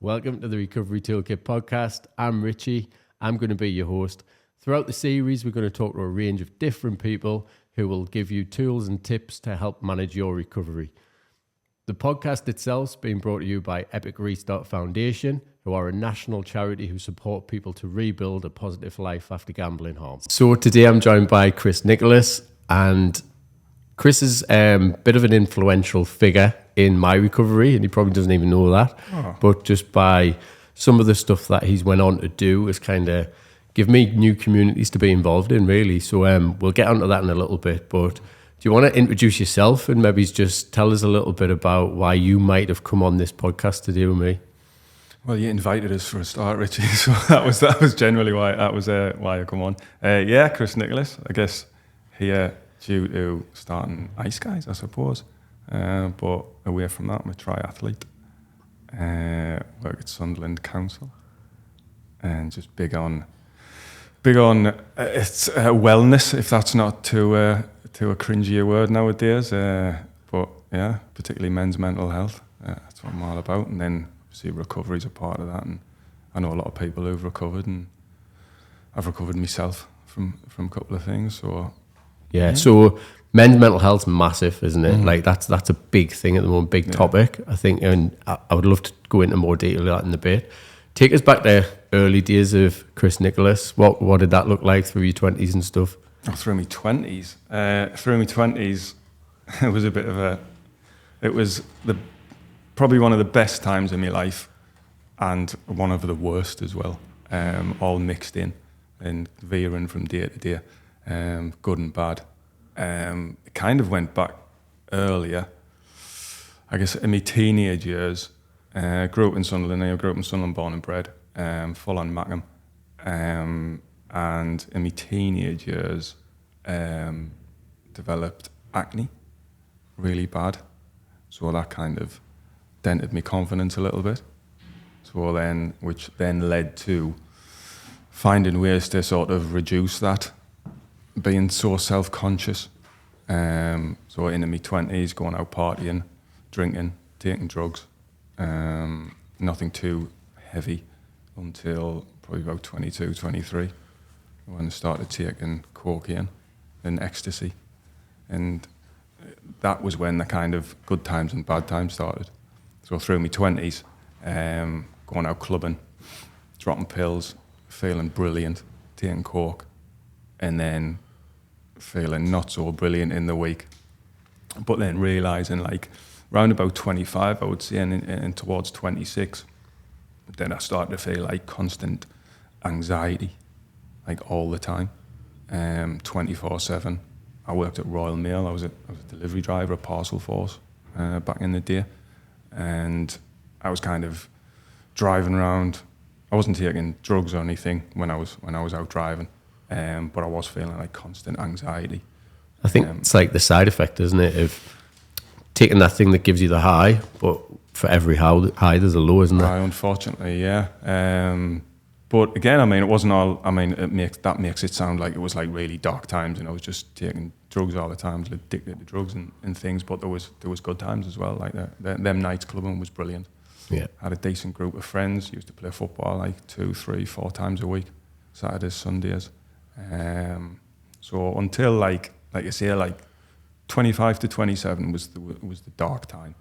Welcome to the Recovery Toolkit podcast. I'm Richie. I'm going to be your host. Throughout the series, we're going to talk to a range of different people who will give you tools and tips to help manage your recovery. The podcast itself is being brought to you by Epic Restart Foundation, who are a national charity who support people to rebuild a positive life after gambling harm. So today I'm joined by Chris Nicholas, and Chris is a bit of an influential figure in my recovery, and he probably doesn't even know that. But just by some of the stuff that he's went on to do has kind of give me new communities to be involved in, really. So we'll get onto that in a little bit, but do you want to introduce yourself and maybe just tell us a little bit about why you might have come on this podcast today with me? Well, you invited us for a start, Richie, so that was generally why I come on. Chris Nicholas, I guess here due to starting Iceguys, I suppose. But away from that, I'm a triathlete. Work at Sunderland Council, and just big on it's wellness, if that's not too a cringy word nowadays. But yeah, particularly men's mental health. That's what I'm all about. And then obviously recovery is a part of that. And I know a lot of people who've recovered, and I've recovered myself from a couple of things. So yeah. So men's mental health's massive, isn't it? Like that's a big thing at the moment, big topic, I think. And I would love to go into more detail of that in a bit. Take us back to early days of Chris Nicholas. What did that look like through your 20s and stuff? Through my 20s, it was a bit of it was probably one of the best times in my life, and one of the worst as well, all mixed in and veering from day to day, good and bad. It kind of went back earlier, I guess, in my teenage years. Grew up in Sunderland, born and bred, full on Mackham. And in my teenage years, developed acne, really bad. So that kind of dented my confidence a little bit. Which then led to finding ways to sort of reduce that, being so self-conscious. So into my 20s, going out partying, drinking, taking drugs. Nothing too heavy until probably about 22, 23, when I started taking cocaine and ecstasy. And that was when the kind of good times and bad times started. So through my 20s, going out clubbing, dropping pills, feeling brilliant, taking coke, and then feeling not so brilliant in the week. But then realising, like, around about 25, I would say, and towards 26, then I started to feel like constant anxiety, like all the time, 24/7. I worked at Royal Mail. I was a delivery driver, a parcel force, back in the day, and I was kind of driving around. I wasn't taking drugs or anything when I was out driving, but I was feeling like constant anxiety. I think it's like the side effect, isn't it, of taking that thing that gives you the high, but for every high there's a low, isn't there? Unfortunately, yeah. But again, I mean, it wasn't all. I mean, that makes it sound like it was like really dark times, and I was just taking drugs all the time, was addicted to drugs and things. But there was good times as well. Like them nights clubbing was brilliant. Yeah, had a decent group of friends. Used to play football like 2, 3, 4 times a week, Saturdays, Sundays. So until like you say, like 25 to 27 was the dark time.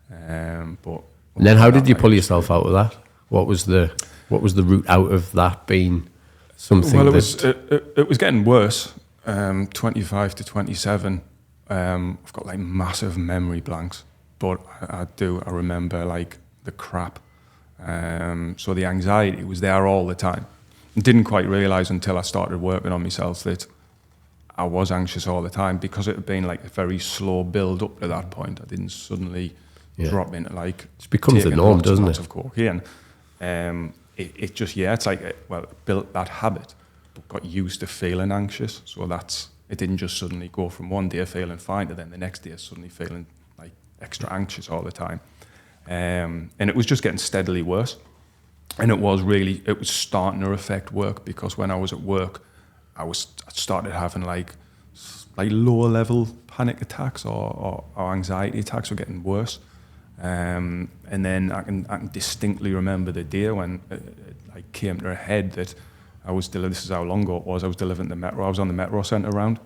But and then how did you pull yourself out of that? What was the route out of that being something? Well, it was getting worse. 25 to 27, I've got like massive memory blanks, but I remember like the crap. So the anxiety was there all the time. I didn't quite realise until I started working on myself that I was anxious all the time, because it had been like a very slow build up to that point. I didn't suddenly drop into like it becomes the norm, doesn't it? Of cocaine. It just it's like it built that habit, but got used to feeling anxious. So it didn't just suddenly go from one day feeling fine to then the next day suddenly feeling like extra anxious all the time. And it was just getting steadily worse. And it was starting to affect work, because when I was at work, I started having like lower level panic attacks or anxiety attacks were getting worse. And then I can distinctly remember the day when it like came to a head that I was delivering. This is how long ago it was. I was delivering the Metro. I was on the Metro Centre round.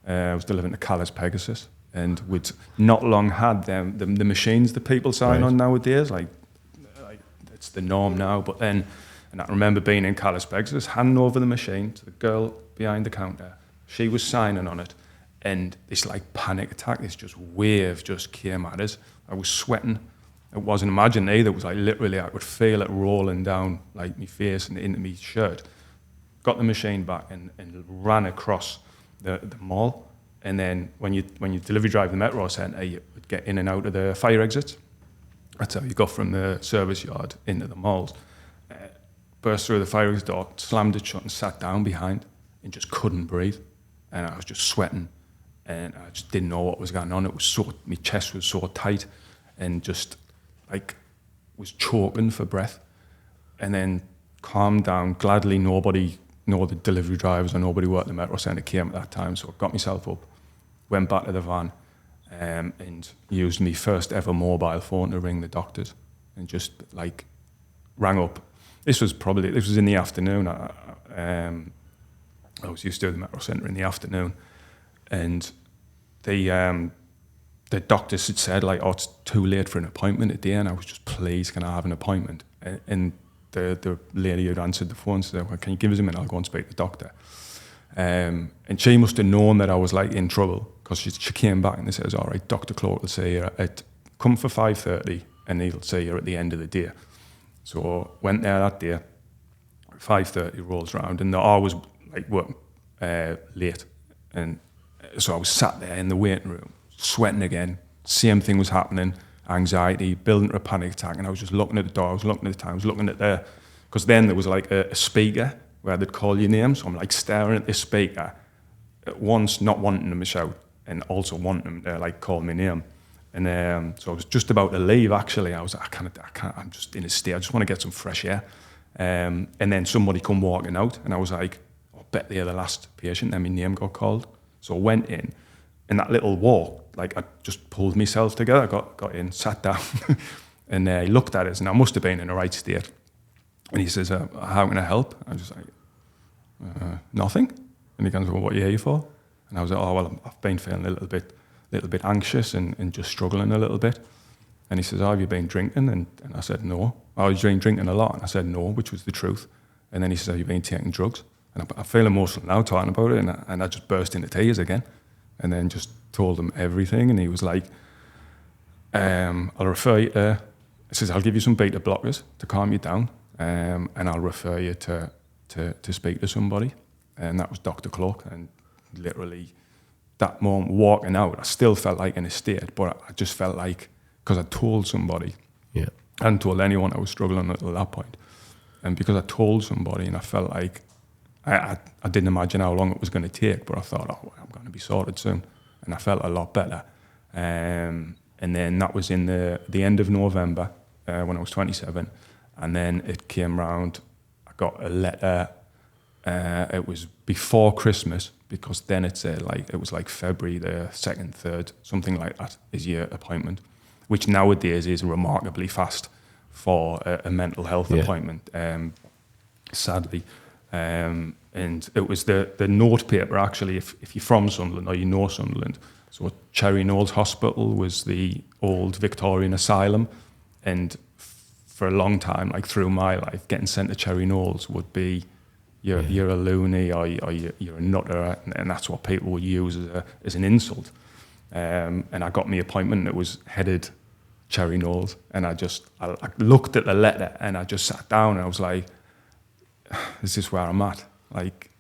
I was delivering the Calais Pegasus, and we'd not long had the machines that people sign on nowadays. Like it's the norm now. But then, and I remember being in Calais Pegasus, handing over the machine to the girl behind the counter. She was signing on it, and this like panic attack, this just wave just came at us. I was sweating. It wasn't imagined either. It was like literally I could feel it rolling down like my face and into my shirt. Got the machine back and ran across the mall. And then when you delivery drive the Metro Centre, you would get in and out of the fire exits. That's how you got from the service yard into the malls. Burst through the fire exit door, slammed it shut and sat down behind and just couldn't breathe. And I was just sweating and I just didn't know what was going on. It was so, my chest was so tight and just like was choking for breath. And then calmed down. Gladly nobody, no the delivery drivers or nobody worked at the Metro Centre came at that time. So I got myself up, went back to the van and used my first ever mobile phone to ring the doctors and just like rang up. This was in the afternoon. I was used to the Metro Centre in the afternoon, and the doctors had said like, "Oh, it's too late for an appointment today," and I was just, "Please, can I have an appointment?" And the lady who answered the phone said, "Well, can you give us a minute? I'll go and speak to the doctor." And she must have known that I was like in trouble because she came back and they says, "All right, Dr. Clark will see you come for 5:30, and he'll see you at the end of the day." So went there that day. 5:30 rolls around, and I was like late, and so I was sat there in the waiting room, sweating again. Same thing was happening, anxiety, building to a panic attack, and I was just looking at the door, I was looking at the time, I was looking at because then there was like a speaker where they'd call your name, so I'm like staring at this speaker, at once not wanting them to shout, and also wanting them to like call my name. And so I was just about to leave actually, I can't, I'm just in a state, I just want to get some fresh air. And then somebody come walking out, and I was like, I bet they're the last patient, then my name got called. So I went in, and that little walk, like I just pulled myself together, got in, sat down, and he looked at us, and I must have been in the right state. And he says, "How can I help?" I was just like, "Nothing." And he goes, "Well, what are you here for?" And I was like, "Oh, well, I've been feeling a little bit anxious and just struggling a little bit." And he says, "Oh, have you been drinking?" And I said, "No." "Oh, you've been drinking a lot?" And I said, "No," which was the truth. And then he says, "Have you been taking drugs?" And I feel emotional now talking about it, and I just burst into tears again. And then just told him everything, and he was like, "I'll refer you to," he says, "I'll give you some beta blockers to calm you down, and I'll refer you to speak to somebody." And that was Dr. Clark. And literally that moment walking out, I still felt like in a state, but I just felt like, because I told somebody, I hadn't told anyone I was struggling at that point. And because I told somebody, and I felt like, I didn't imagine how long it was going to take, but I thought, "Oh, I'm going to be sorted soon." And I felt a lot better. And then that was in the end of November when I was 27. And then it came round, I got a letter. It was before Christmas, because then it said it was like February the 2nd, 3rd, something like that is your appointment, which nowadays is remarkably fast for a mental health appointment, sadly. And it was the note paper, actually, if you're from Sunderland or you know Sunderland. So Cherry Knowles Hospital was the old Victorian asylum, and for a long time, like through my life, getting sent to Cherry Knowles would be you're a loony or you're a nutter, and that's what people would use as an insult. And I got my appointment, and it was headed Cherry Knowles, and I looked at the letter, and I just sat down, and I was like, "Is this where I'm at?" Like,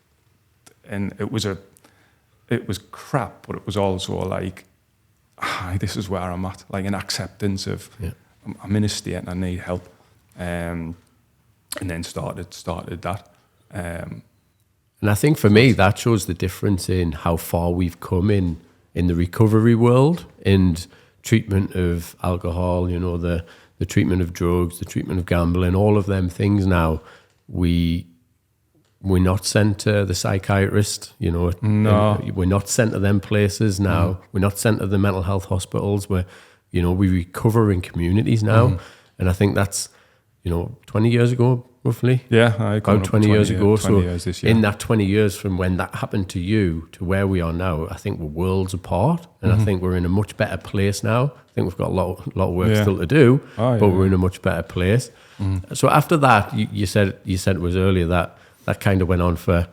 and it was crap, but it was also like, this is where I'm at, like an acceptance of I'm in a state and I need help, and then started that. And I think for me that shows the difference in how far we've come in the recovery world, and treatment of alcohol, the treatment of drugs, the treatment of gambling, all of them things. Now we're not sent to the psychiatrist, No. We're not sent to them places now. We're not sent to the mental health hospitals. You know, we recover in communities now. And I think that's, 20 years ago, roughly. Yeah, about 20 years ago. 20 years this year. In that 20 years from when that happened to you to where we are now, I think we're worlds apart. And I think we're in a much better place now. I think we've got a lot of work still to do, but we're in a much better place. So after that, you said it was earlier that kind of went on for a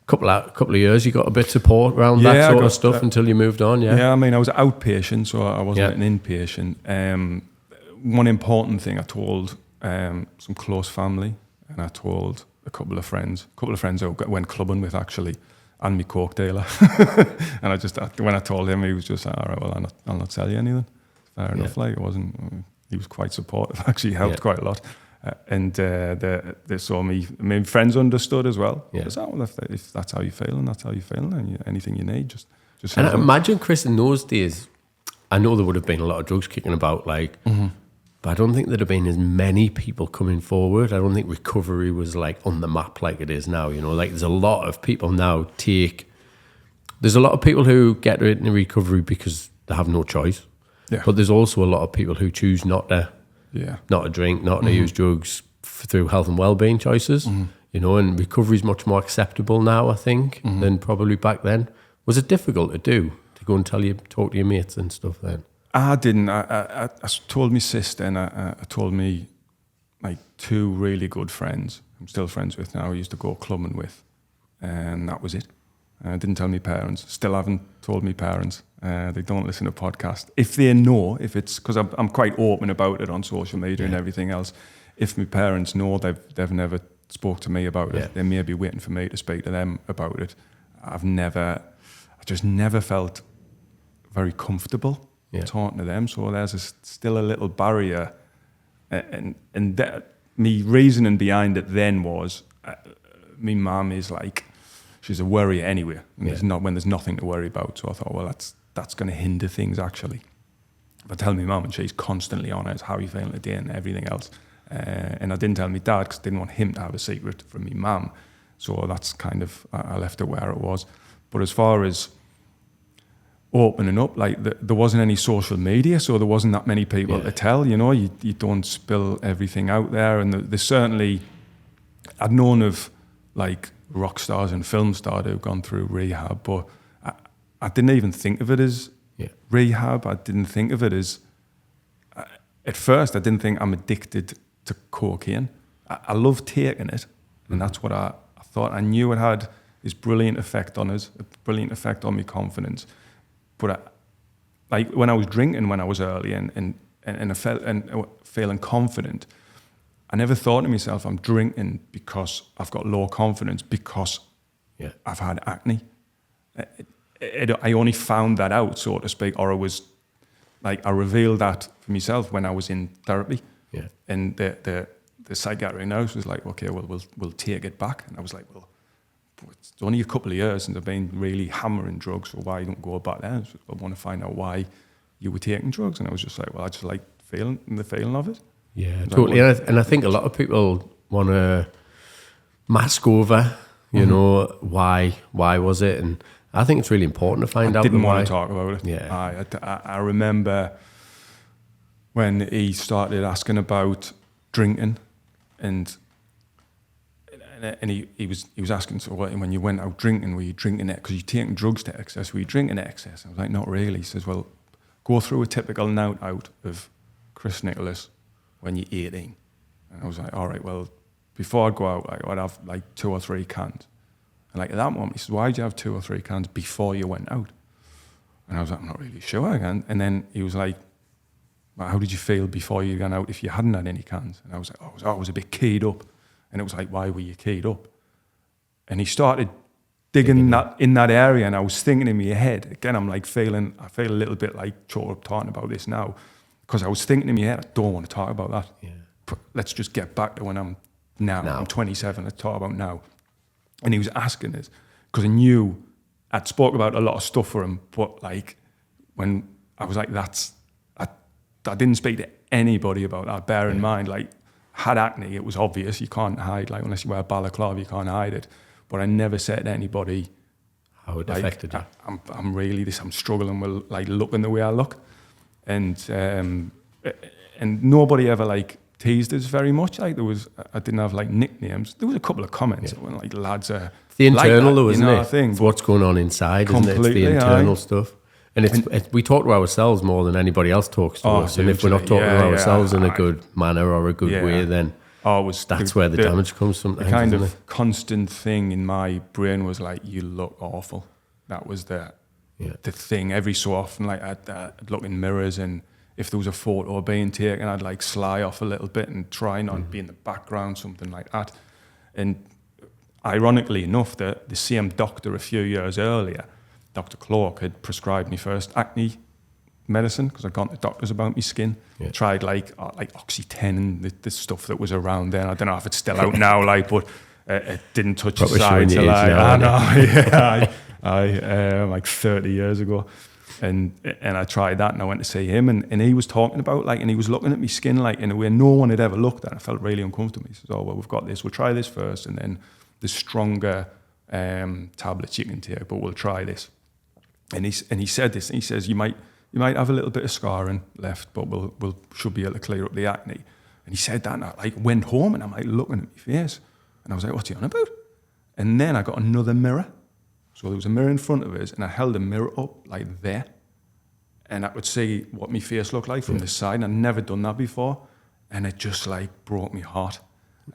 couple of years. You got a bit of support around that sort of stuff until you moved on, Yeah, I mean, I was outpatient, so I wasn't an inpatient. One important thing I told some close family, and I told a couple of friends I went clubbing with, actually, and my coke dealer. And when I told him, he was just like, all right, well, I'll not sell you anything. Fair enough. Like, he was quite supportive, actually helped quite a lot. And they saw me. I mean, friends understood as well. Yeah. Because, well, if that's how you're feeling, that's how you're feeling. And anything you need, just. And I imagine, Chris, in those days, I know there would have been a lot of drugs kicking about, like, but I don't think there'd have been as many people coming forward. I don't think recovery was like on the map like it is now. Like there's a lot of people now there's a lot of people who get into recovery because they have no choice. Yeah. But there's also a lot of people who choose not to drink, not to use drugs through health and well-being choices. And recovery is much more acceptable now, I think, than probably back then. Was it difficult to do, to go and talk to your mates and stuff then? I didn't. I told my sister, and I told me like two really good friends I'm still friends with now, I used to go clubbing with, and that was it. I didn't tell my parents. Still haven't told my parents. They don't listen to podcasts. If they know, if it's because I'm quite open about it on social media and everything else. If my parents know, they've never spoke to me about it. They may be waiting for me to speak to them about it. I just never felt very comfortable talking to them. So there's still a little barrier, and that, me reasoning behind it then was, me mum is like, she's a worrier anyway. And there's nothing to worry about. So I thought, well, that's going to hinder things actually. If I tell my mum, and she's constantly on it, how are you feeling today and everything else. And I didn't tell my dad because I didn't want him to have a secret from my mum. So that's kind of, I left it where it was. But as far as opening up, like there wasn't any social media, so there wasn't that many people to tell, you don't spill everything out there. And there's certainly, I'd known of like rock stars and film stars who've gone through rehab, but I didn't even think of it as rehab. I didn't think of it as, at first I didn't think I'm addicted to cocaine. I love taking it, and that's what I thought. I knew it had this brilliant effect on us, a brilliant effect on my confidence. But like when I was drinking when I was early and I felt feeling confident, I never thought to myself, I'm drinking because I've got low confidence because I've had acne. I only found that out, so to speak, or I revealed that for myself when I was in therapy. Yeah. And the psychiatric nurse was like, okay, well, we'll take it back. And I was like, well, it's only a couple of years since I've been really hammering drugs, so why don't go back there? So I want to find out why you were taking drugs. And I was just like, well, I just like the feeling of it. Yeah, totally. And I think a lot of people want to mask over, why was it? And I think it's really important to find out the why. I didn't want to talk about it. Yeah. I remember when he started asking about drinking, and he was asking, so when you went out drinking, were you drinking it because you're taking drugs to excess? Were you drinking to excess? I was like, not really. He says, well, go through a typical night out of Chris Nicholas when you're 18. And I was like, all right, well, before I'd go out, I'd have like 2 or 3 cans. And like at that moment, he says, why did you have 2 or 3 cans before you went out? And I was like, I'm not really sure. And then he was like, well, how did you feel before you went out if you hadn't had any cans? And I was like, I was a bit keyed up. And it was like, why were you keyed up? And he started digging in that area, and I was thinking in my head, again, I feel a little bit like choked up talking about this now, because I was thinking in my head, I don't want to talk about that. Yeah. Let's just get back to when I'm now. I'm 27, let's talk about now. And he was asking this, because I knew I'd spoke about a lot of stuff for him, but like, when I was like, I didn't speak to anybody about that, bear in mind, like, had acne, it was obvious, you can't hide, like unless you wear a balaclava, you can't hide it. But I never said to anybody how it affected you. I'm struggling with like looking the way I look. and nobody ever like teased us very much. Like I didn't have like nicknames. There was a couple of comments that were like, lads are It's the internal like though, that, isn't it? Thing, it's what's going on inside, isn't it? It's the completely, internal stuff. And it's we talk to ourselves more than anybody else talks to us. And if we're not talking to ourselves in a good manner or a good way, then that's where the damage comes from. The kind of constant thing in my brain was like, you look awful. That was the thing. Every so often, like I'd look in mirrors, and if there was a photo being taken, I'd like sly off a little bit and try not be in the background, something like that. And ironically enough, the same doctor a few years earlier, Dr. Clark, had prescribed me first acne medicine because I'd gone to doctors about my skin. Tried like Oxyten and the stuff that was around then. I don't know if it's still out now, like, but it didn't touch the sides. Like 30 years ago. And I tried that, and I went to see him, and he was talking about like, and he was looking at my skin like in a way no one had ever looked at. I felt really uncomfortable. He says, "Oh well, we've got this. We'll try this first, and then the stronger tablets you can take, but we'll try this." And he said this. And he says, "You might have a little bit of scarring left, but we'll should be able to clear up the acne." And he said that, and I like went home, and I'm like looking at my face, and I was like, "What's he on about?" And then I got another mirror. So there was a mirror in front of us, and I held the mirror up like there, and I could see what my face looked like from the side. And I'd never done that before, and it just like broke my heart.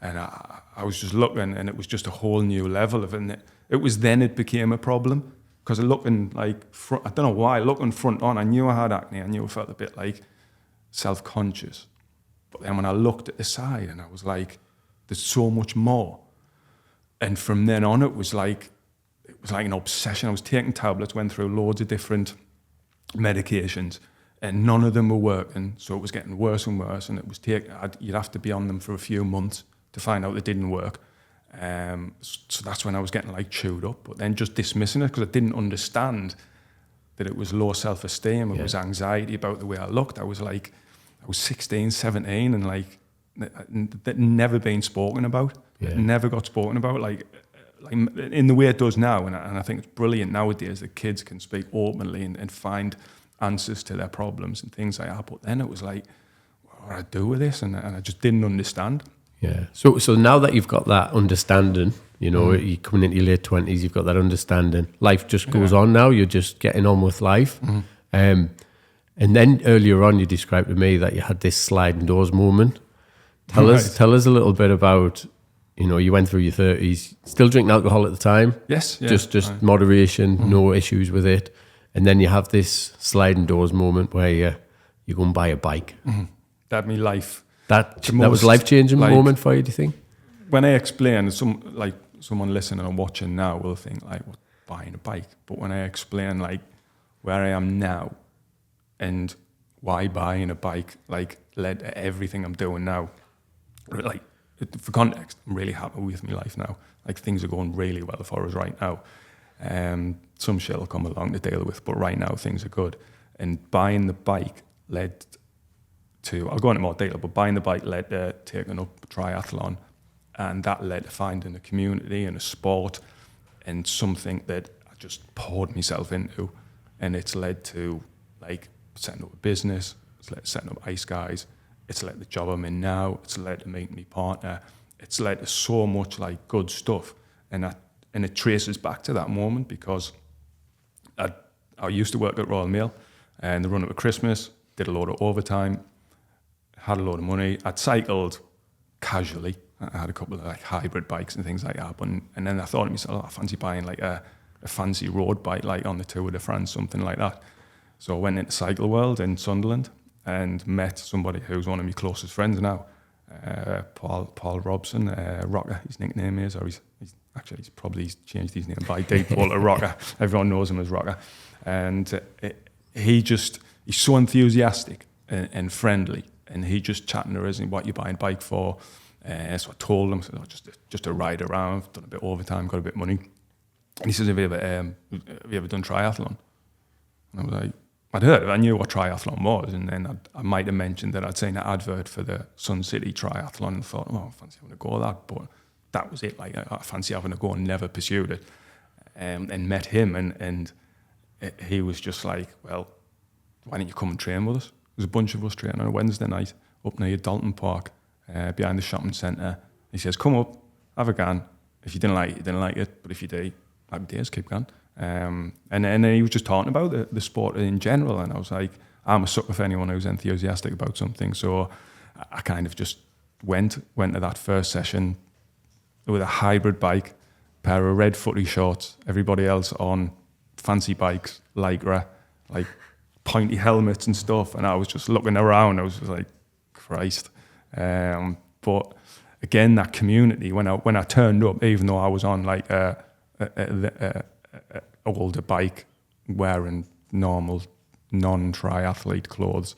And I was just looking, and it was just a whole new level of it. And it was then it became a problem, because looking like front, I don't know why, looking front on, I knew I had acne. I knew I felt a bit like self-conscious, but then when I looked at the side, and I was like, there's so much more. And from then on, it was like an obsession. I was taking tablets, went through loads of different medications, and none of them were working. So it was getting worse and worse, and it was you'd have to be on them for a few months to find out they didn't work. So that's when I was getting like chewed up, but then just dismissing it because I didn't understand that it was low self-esteem. It was anxiety about the way I looked. I was 16, 17, and like that never been spoken about. It never got spoken about. Like in the way it does now, and I think it's brilliant nowadays that kids can speak openly and find answers to their problems and things like that. But then it was like, what do I do with this? And I just didn't understand. Yeah. So now that you've got that understanding, you know, you're coming into your late 20s, you've got that understanding. Life just goes on now. You're just getting on with life. And then earlier on, you described to me that you had this sliding doors moment. Tell us a little bit about. You know, you went through your 30s, still drinking alcohol at the time. Yes. Yeah, just moderation, no issues with it. And then you have this sliding doors moment where you go and buy a bike. That me life. That was a life-changing moment for you, do you think? When I explain, someone listening or watching now will think like, what, buying a bike? But when I explain like where I am now and why buying a bike like led to everything I'm doing now, like, for context, I'm really happy with my life now. Like, things are going really well for us right now. Some shit will come along to deal with, but right now things are good. And buying the bike led to, I'll go into more detail, but buying the bike led to taking up triathlon, and that led to finding a community and a sport and something that I just poured myself into. And it's led to like setting up a business, it's led to setting up Iceguys. It's led to the job I'm in now. It's led to meeting my partner. It's led to so much like good stuff, and it traces back to that moment because I used to work at Royal Mail, and the run up to Christmas, did a load of overtime, had a load of money. I'd cycled casually. I had a couple of like hybrid bikes and things like that, and then I thought to myself, I fancy buying like a fancy road bike, like on the Tour de France, something like that. So I went into Cycle World in Sunderland and met somebody who's one of my closest friends now, Paul Robson, Rocker, his nickname is, or he's probably changed his name by default to Rocker. Everyone knows him as Rocker. And he's so enthusiastic and friendly, and he just chatting to us, and what you buying bike for? So I told him, just to ride around, I've done a bit of overtime, got a bit of money. And he says, have you ever done triathlon? And I was like, I'd heard of it, I knew what triathlon was, and then I might have mentioned that I'd seen an advert for the Sun City triathlon and thought, I fancy having a go at that, but that was it, like I fancy having a go and never pursued it. And met him, and he was just like, well, why don't you come and train with us? There's a bunch of us training on a Wednesday night up near Dalton Park, behind the shopping centre. He says, come up, have a gun. If you didn't like it, you didn't like it. But if you do, happy days, keep going. And then he was just talking about the sport in general. And I was like, I'm a sucker for anyone who's enthusiastic about something. So I kind of just went to that first session with a hybrid bike, pair of red footy shorts, everybody else on fancy bikes, Lycra, like pointy helmets and stuff. And I was just looking around. I was just like, Christ. But again, that community, when I turned up, even though I was on like a older bike wearing normal non-triathlete clothes,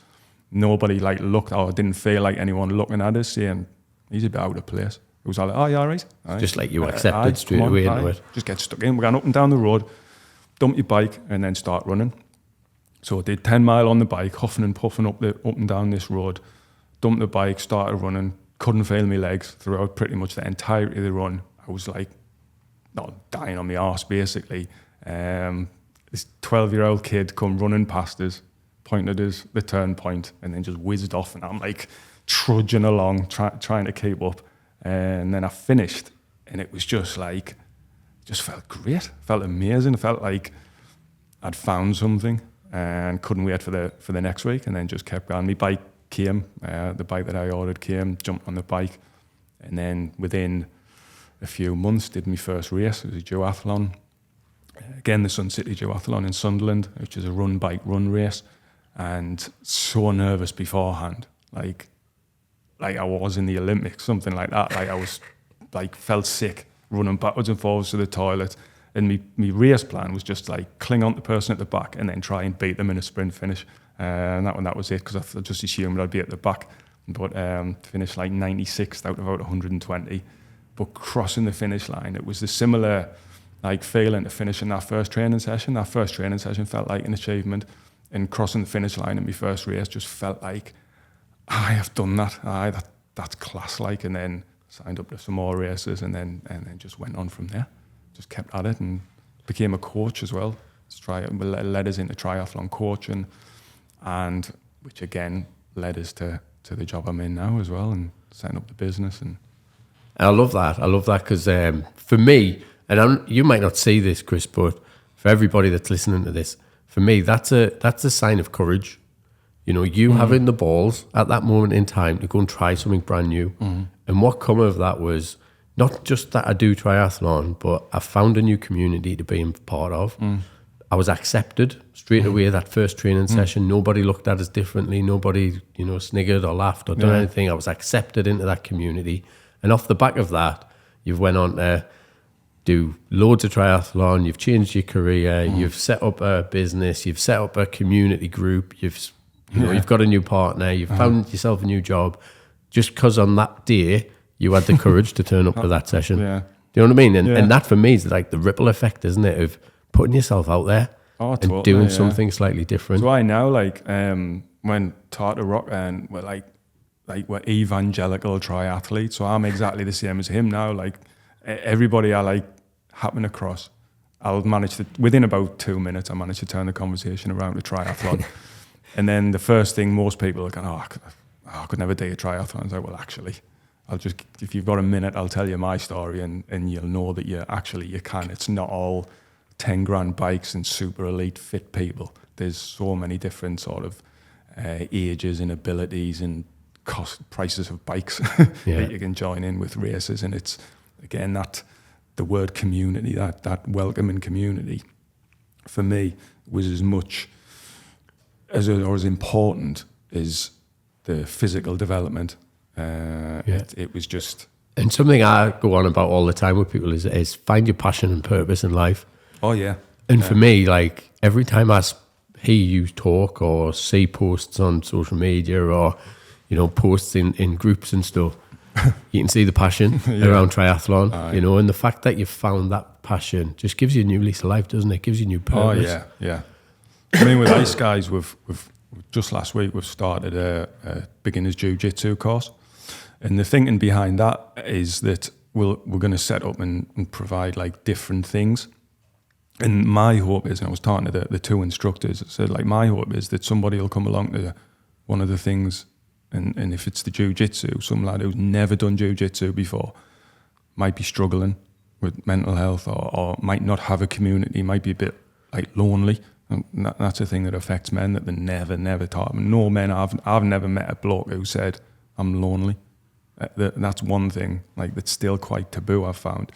nobody like looked, or didn't feel like anyone looking at us saying, he's a bit out of place. It was all like, oh, you all right? Just like you accepted straight away into it. Just get stuck in. We're going up and down the road, dump your bike, and then start running. So I did 10 mile on the bike, huffing and puffing up and down this road, dumped the bike, started running, couldn't feel my legs throughout pretty much the entirety of the run. I was like, not dying on my arse, basically. This 12-year-old kid come running past us, pointed at us, the turn point, and then just whizzed off. And I'm like trudging along, trying to keep up. And then I finished, and it was just like, just felt great, felt amazing. It felt like I'd found something and couldn't wait for the next week, and then just kept going. My bike came, the bike that I ordered came, jumped on the bike, and then within a few months did my first race. It was a duathlon. Again, the Sun City Duathlon in Sunderland, which is a run, bike, run race. And so nervous beforehand, like I was in the Olympics, something like that. Like I was, like felt sick, running backwards and forwards to the toilet. And my race plan was just like cling on to the person at the back and then try and beat them in a sprint finish. And that was it, because I just assumed I'd be at the back. But finished like 96th out of about 120. But crossing the finish line, it was the similar like feeling to finishing that first training session. That first training session felt like an achievement. And crossing the finish line in my first race just felt like, I have done that. That's class like. And then signed up to some more races and then just went on from there. Just kept at it and became a coach as well. Led us into triathlon coaching, and which again led us to the job I'm in now as well, and setting up the business. And I love that. Because for me, and you might not see this, Chris, but for everybody that's listening to this, for me, that's a sign of courage. You know, you having the balls at that moment in time to go and try something brand new. And what come of that was not just that I do triathlon, but I found a new community to be a part of. I was accepted straight away that first training session. Nobody looked at us differently. Nobody, sniggered or laughed or done anything. I was accepted into that community. And off the back of that, you've went on to do loads of triathlon. You've changed your career. You've set up a business. You've set up a community group. You've got a new partner. You've found yourself a new job. Just because on that day you had the courage to turn up to that session. Do you know what I mean? And that for me is like the ripple effect, isn't it, of putting yourself out there and doing something slightly different. So I now when Tartar Rock and we're we're evangelical triathletes. So I'm exactly the same as him now. Like everybody I happen across, I'll manage to, within about 2 minutes, I manage to turn the conversation around to triathlon. And then the first thing most people are going, I could never do a triathlon. I was like, well, actually, if you've got a minute, I'll tell you my story and you'll know that you can. It's not all 10 grand bikes and super elite fit people. There's so many different sort of ages and abilities and prices of bikes that you can join in with races. And it's, again, that the word community, that welcoming community, for me, was as much as important as the physical development. It was just... And something I go on about all the time with people is find your passion and purpose in life. Oh, yeah. And for me, like, every time I hear you talk or see posts on social media or, posts in groups and stuff, you can see the passion around triathlon, and the fact that you've found that passion just gives you a new lease of life, doesn't it? It gives you new purpose. Oh, yeah. I mean, with Iceguys, we've just last week, we've started a beginner's jiu-jitsu course. And the thinking behind that is that we're going to set up and provide different things. And my hope is, and I was talking to the two instructors, I said, my hope is that somebody will come along to one of the things, and if it's the jiu-jitsu, some lad who's never done jiu-jitsu before might be struggling with mental health or might not have a community, might be a bit like lonely. And that's a thing that affects men that they never taught them. No men, I've never met a bloke who said, I'm lonely. That's one thing like that's still quite taboo, I've found.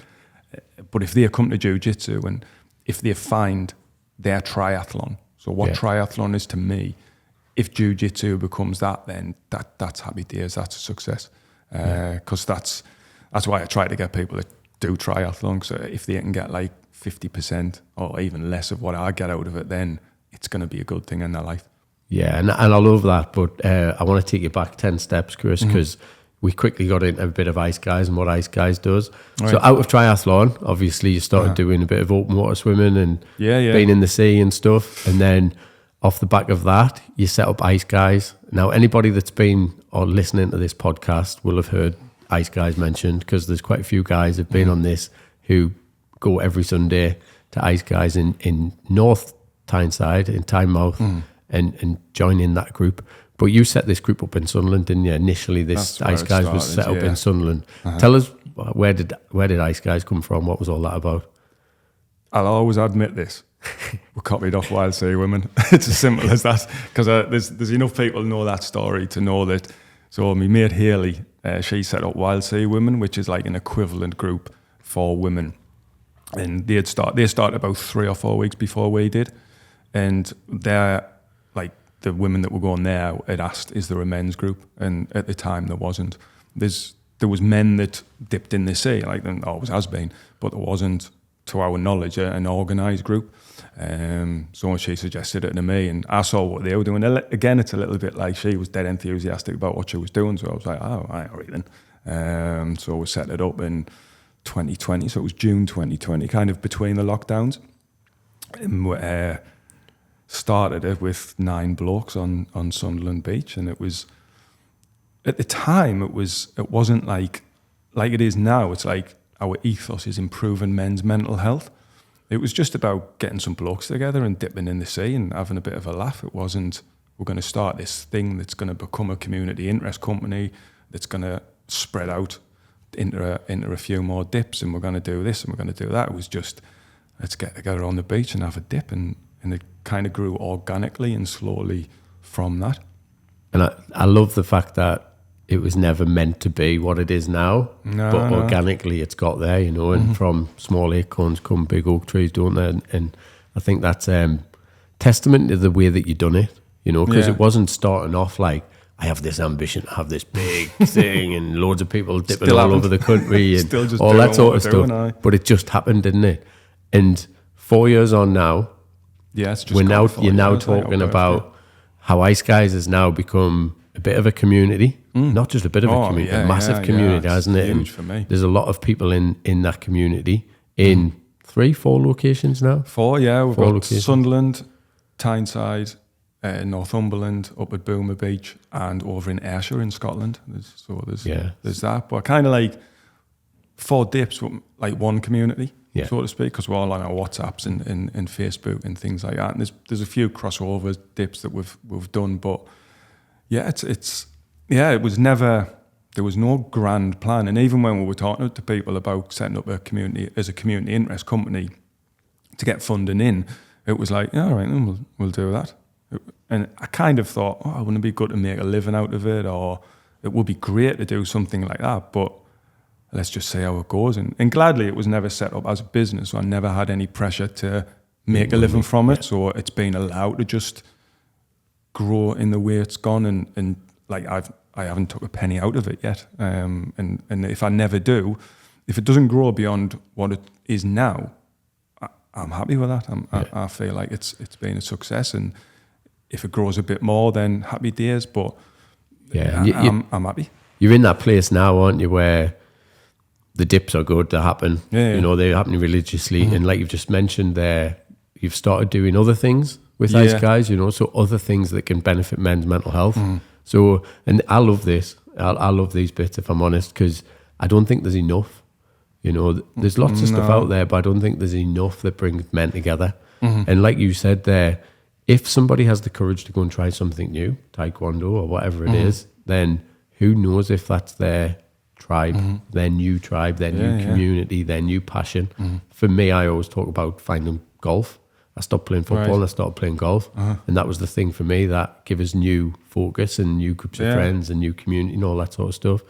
But if they come to jiu-jitsu and if they find their triathlon, so what triathlon is to me, if jiu-jitsu becomes that, then that's happy days, that's a success. Because that's why I try to get people to do triathlon. So if they can get like 50% or even less of what I get out of it, then it's going to be a good thing in their life. Yeah, and I love that. But I want to take you back 10 steps, Chris, because we quickly got into a bit of Iceguys and what Iceguys does. Right. So out of triathlon, obviously you started doing a bit of open water swimming and being in the sea and stuff. And then off the back of that, you set up Iceguys. Now, anybody that's been or listening to this podcast will have heard Iceguys mentioned, because there's quite a few guys have been on this who go every Sunday to Iceguys in North Tyneside, in Tynemouth, and join in that group. But you set this group up in Sunderland, didn't you? Initially, this Iceguys was set up in Sunderland. Tell us, where did Iceguys come from? What was all that about? I'll always admit this. We're copied off Wild Sea Women. It's as simple as that. Because there's enough people who know that story to know that. So my mate Haley, she set up Wild Sea Women, which is like an equivalent group for women. And they started about 3 or 4 weeks before we did. And they're like the women that were going there had asked, is there a men's group? And at the time there wasn't. There was men that dipped in the sea, like there always has been, but there wasn't, to our knowledge, an organised group. So she suggested it to me, and I saw what they were doing. Again, it's a little bit like she was dead enthusiastic about what she was doing, so I was like, oh, all right then. So we set it up in 2020, so it was June 2020, kind of between the lockdowns. And we started it with 9 blokes on Sunderland Beach, and it was, at the time, it wasn't like it is now. It's like our ethos is improving men's mental health. It was just about getting some blokes together and dipping in the sea and having a bit of a laugh. It wasn't, we're going to start this thing that's going to become a community interest company that's going to spread out into a few more dips, and we're going to do this and we're going to do that. It was just, let's get together on the beach and have a dip, and it kind of grew organically and slowly from that. And I love the fact that it was never meant to be what it is now, but organically it's got there, you know, and from small acorns come big oak trees, don't they? And I think that's testament to the way that you done it, you know, because it wasn't starting off like, I have this ambition to have this big thing and loads of people dipping all over the country and all that sort of stuff. But it just happened, didn't it? And 4 years on now, you're now talking about how Iceguys has now become a bit of a community, not just a bit of a community, a massive community, hasn't it? Huge for me. There's a lot of people in that community in 4 locations now. 4, yeah. We've got locations. Sunderland, Tyneside, Northumberland, up at Boomer Beach, and over in Ayrshire in Scotland. There's that. But kind of like 4 dips, like one community, so to speak, because we're all on our WhatsApps and Facebook and things like that. And there's a few crossover dips that we've done, but yeah, it was never, there was no grand plan. And even when we were talking to people about setting up a community as a community interest company to get funding in, it was like, yeah, all right, then we'll do that. And I kind of thought, wouldn't it be good to make a living out of it, or it would be great to do something like that, but let's just see how it goes. And gladly, it was never set up as a business, so I never had any pressure to make a living from it, so it's been allowed to just grow in the way it's gone, and like I haven't took a penny out of it yet, and if I never do, if it doesn't grow beyond what it is now, I'm happy with that. I feel like it's been a success, and if it grows a bit more, then happy days. But I'm happy. You're in that place now, aren't you, where the dips are good to happen. You know, they're happening religiously, and like you've just mentioned there, you've started doing other things with Iceguys, you know, so other things that can benefit men's mental health. So, and I love this. I love these bits, if I'm honest, because I don't think there's enough. You know, there's lots of stuff out there, but I don't think there's enough that brings men together. And like you said there, if somebody has the courage to go and try something new, taekwondo or whatever it is, then who knows if that's their tribe, their new tribe, their new community, their new passion. For me, I always talk about finding golf. I stopped playing football and I started playing golf. And that was the thing for me that gave us new focus and new groups of friends and new community and all that sort of stuff.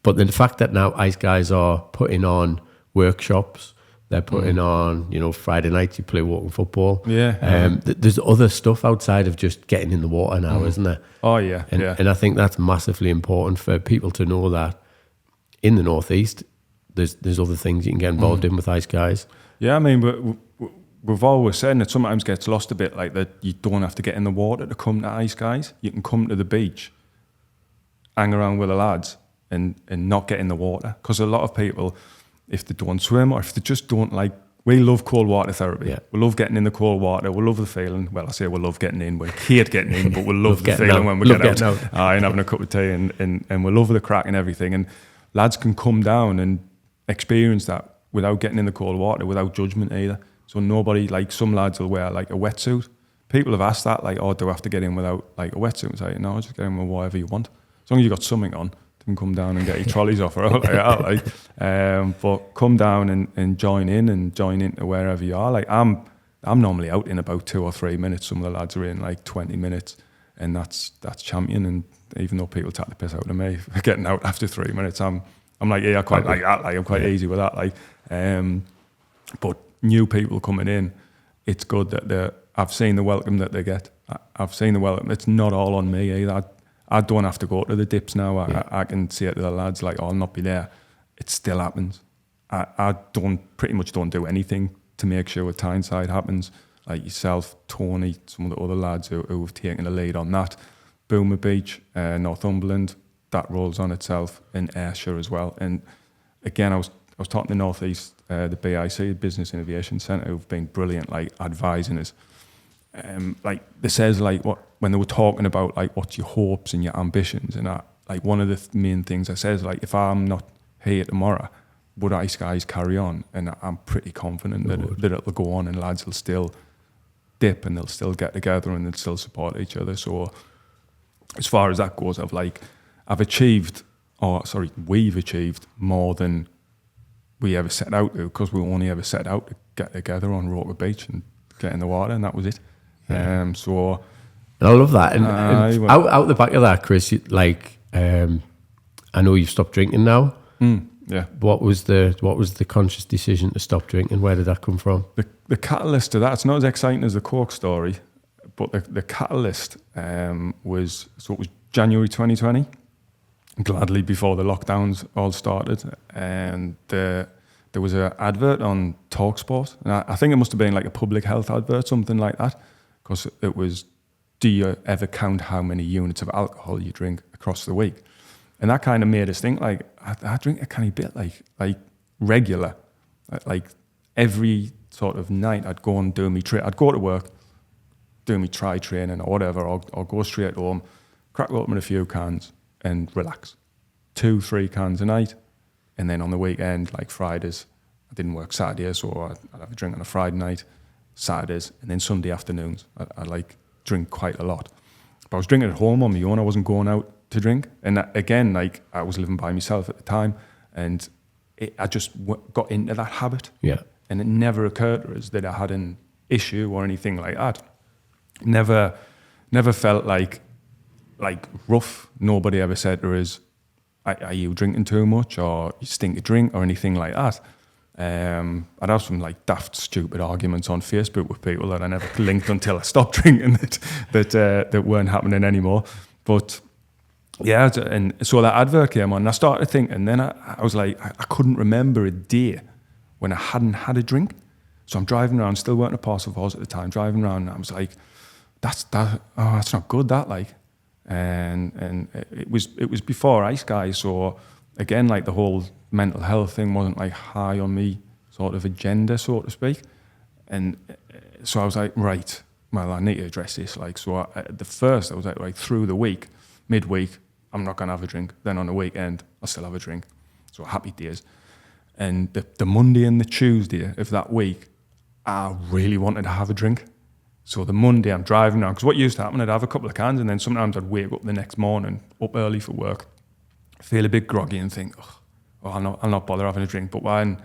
But the fact that now Iceguys are putting on workshops, they're putting on, you know, Friday nights you play walking football. There's other stuff outside of just getting in the water now, isn't there? Oh, yeah. And I think that's massively important for people to know that in the Northeast, there's other things you can get involved in with Iceguys. Yeah, I mean, we've always said, and it sometimes gets lost a bit, like that you don't have to get in the water to come to Iceguys. You can come to the beach, hang around with the lads, and not get in the water. Because a lot of people, if they don't swim or if they just don't like, we love cold water therapy. Yeah. We love getting in the cold water. We love the feeling. Well, I say we love getting in. We hate getting in, but we love the feeling when we get out. And having a cup of tea and we love the crack and everything. And lads can come down and experience that without getting in the cold water, without judgment either. So nobody, like some lads will wear like a wetsuit. People have asked that, like, oh, do I have to get in without like a wetsuit? It's like, no, just get in with whatever you want. As long as you've got something on, you can come down and get your trolleys off or like that. But come down and join into wherever you are. Like I'm normally out in about 2 or 3 minutes. Some of the lads are in like 20 minutes, and that's champion. And even though people take the piss out of me for getting out after 3 minutes, I'm like, yeah, I quite like that. Like I'm quite easy with that. Like, but new people coming in, it's good that I've seen the welcome that they get. I've seen the welcome. It's not all on me either. I don't have to go to the dips now. I can say it to the lads, like, oh, I'll not be there. It still happens. I pretty much don't do anything to make sure a Tyneside happens. Like yourself, Tony, some of the other lads who have taken the lead on that. Boomer Beach, Northumberland, that rolls on itself, in Ayrshire as well. And again, I was talking to North East, the BIC, Business Innovation Centre, who've been brilliant, like advising us. Like they says, like when they were talking about like what's your hopes and your ambitions, and like one of the main things I says, like if I'm not here tomorrow, would Iceguys carry on? And I'm pretty confident that it'll go on, and lads will still dip and they'll still get together and they'll still support each other. So as far as that goes, we've achieved more than we ever set out to, because we only ever set out to get together on Roker Beach and get in the water, and that was it. So I love that. And out the back of that, Chris, like I know you've stopped drinking now. Yeah. What was the conscious decision to stop drinking? Where did that come from? The catalyst to that, it's not as exciting as the Cork story, but the catalyst was January 2020, gladly before the lockdowns all started, and there was an advert on TalkSport, and I think it must have been like a public health advert, something like that, because it was, do you ever count how many units of alcohol you drink across the week? And that kind of made us think, like, I drink a kind of bit like regular, like every sort of night I'd go and do I'd go to work, do me tri training or whatever, or go straight home, crack open a few cans and relax. 2-3 cans a night. And then on the weekend, like Fridays, I didn't work Saturdays, so I'd have a drink on a Friday night, Saturdays, and then Sunday afternoons. I like drink quite a lot. But I was drinking at home on my own. I wasn't going out to drink. And again, like I was living by myself at the time, and I just got into that habit. Yeah. And it never occurred to us that I had an issue or anything like that. Never felt like rough. Nobody ever said to us, are you drinking too much, or you stink of drink, or anything like that. I'd have some like daft, stupid arguments on Facebook with people that I never linked until I stopped drinking that weren't happening anymore. But yeah, and so that advert came on, and I started thinking, and then I was like, I couldn't remember a day when I hadn't had a drink. So I'm driving around, still working at Parcel Force at the time, driving around, and I was like, that's not good, that, like. And it was before Iceguy, so again, like the whole mental health thing wasn't like high on me sort of agenda, so to speak. And so I was like, right, well, I need to address this. Like, so at the first I was like through the week, midweek, I'm not gonna have a drink. Then on the weekend, I'll still have a drink. So happy days. And the Monday and the Tuesday of that week, I really wanted to have a drink. So the Monday I'm driving now, because what used to happen, I'd have a couple of cans and then sometimes I'd wake up the next morning, up early for work, feel a bit groggy and think, oh, I'll not bother having a drink. But when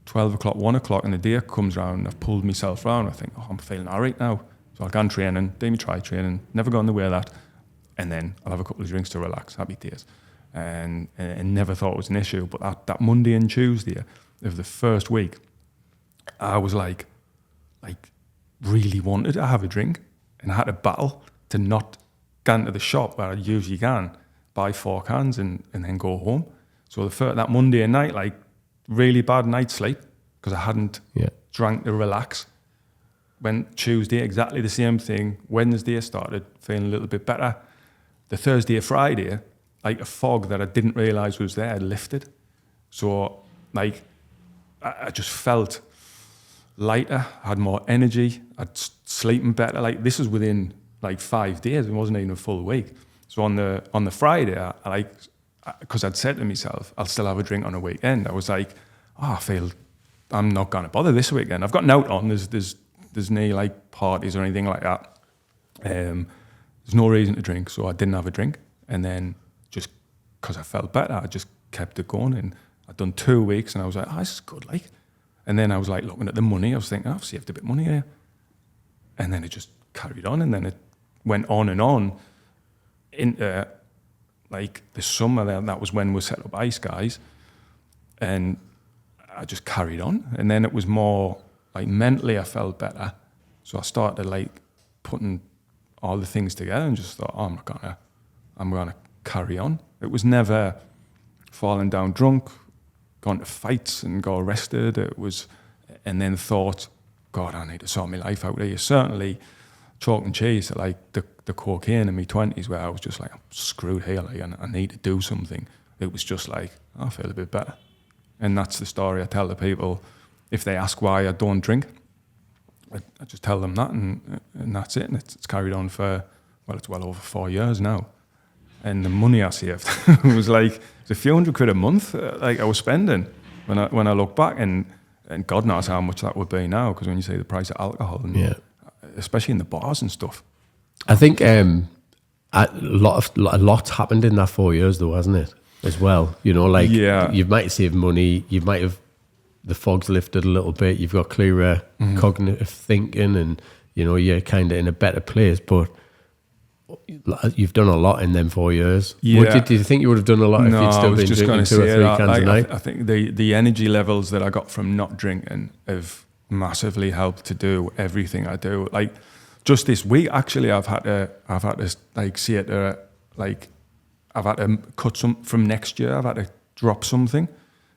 12 o'clock, 1 o'clock and the day comes around and I've pulled myself around, I think, I'm feeling all right now. So I'll go on training, do me try training, never go on the way of that. And then I'll have a couple of drinks to relax, happy days. And never thought it was an issue. But that Monday and Tuesday of the first week, I was like really wanted to have a drink, and I had to battle to not go into the shop where I usually can, buy 4 cans and then go home. So that Monday night, like really bad night's sleep because I hadn't drank to relax. When Tuesday, exactly the same thing. Wednesday, I started feeling a little bit better. The Thursday, Friday, like a fog that I didn't realise was there lifted. So like I just felt lighter, had more energy, I'd sleeping better. Like this was within like 5 days. It wasn't even a full week. So on the Friday, because I'd said to myself, I'll still have a drink on a weekend. I was like, I feel I'm not going to bother this weekend. I've got an out on. There's no like parties or anything like that. There's no reason to drink, so I didn't have a drink. And then just because I felt better, I just kept it going. And I'd done 2 weeks, and I was like, this is good, like. And then I was like looking at the money. I was thinking, I've saved a bit of money here. And then it just carried on, and then it went on and on into like the summer. That was when we set up Iceguys, and I just carried on. And then it was more like mentally I felt better, so I started like putting all the things together and just thought, I'm gonna carry on. It was never falling down drunk, gone to fights and got arrested. It was, and then thought, God, I need to sort my life out here. Certainly chalk and cheese, like the cocaine in my 20s, where I was just like, I'm screwed here, like, I need to do something. It was just like, I feel a bit better. And that's the story I tell the people. If they ask why I don't drink, I just tell them that, and that's it. And it's carried on for, it's well over 4 years now. And the money I saved was like, it's a few £100 a month, like I was spending when I look back, and God knows how much that would be now, because when you see the price of alcohol, and especially in the bars and stuff. I think a lot happened in that 4 years though, hasn't it? As well, you might save money, you might have, the fog's lifted a little bit, you've got clearer cognitive thinking, and you're kind of in a better place. But you've done a lot in them 4 years. Yeah. Did you think you would have done a lot if you'd still been drinking 2 or 3 cans a night? I think the energy levels that I got from not drinking have massively helped to do everything I do. Like just this week, actually, I've had to like see it. Like I've had to cut some from next year. I've had to drop something.